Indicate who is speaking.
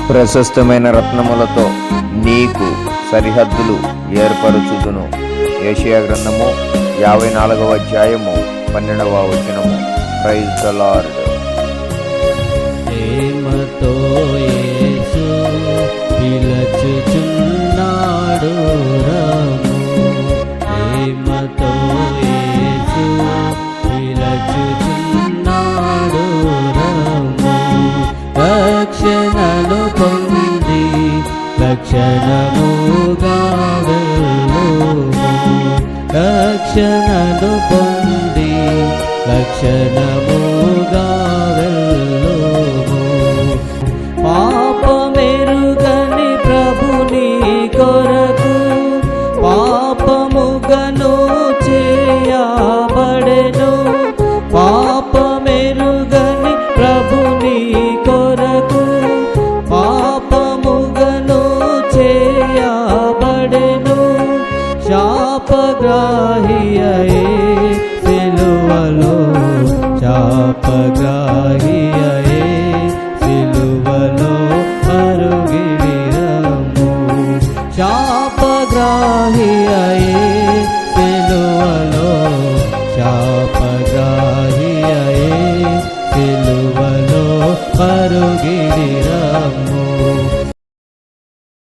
Speaker 1: ప్రశస్తమైన రత్నములతో నీకు సరిహద్దులు ఏర్పరచుదును. యెషయా గ్రంథము 54వ అధ్యాయము 12వ వచనము. Praise the Lord.
Speaker 2: ప్రేమతో యేసు పిలుచుచున్నాడు రమ్ము. ప్రేమతో యేసు పిలుచుచున్నాడు రమ్ము. రక్షణను పొంది లక్షణముగా వెళ్ళుము. రక్షణను పొంది లక్షణముగా వెళ్ళుము. పాపమెరుగని ప్రభుని కొరకు పాపముగను చేయబడెను. పాపమెరుగని ప్రభుని కొరకు పాపముగను చేయబడెను. శాపగ్రాహియే సిలువలో శాపగ్రాహియే సిలువలో అరుగిడి రమ్ము. శాపగ్రాహియే సిలువలో శాపగ్రాహియే సిలువలో అరుగిడి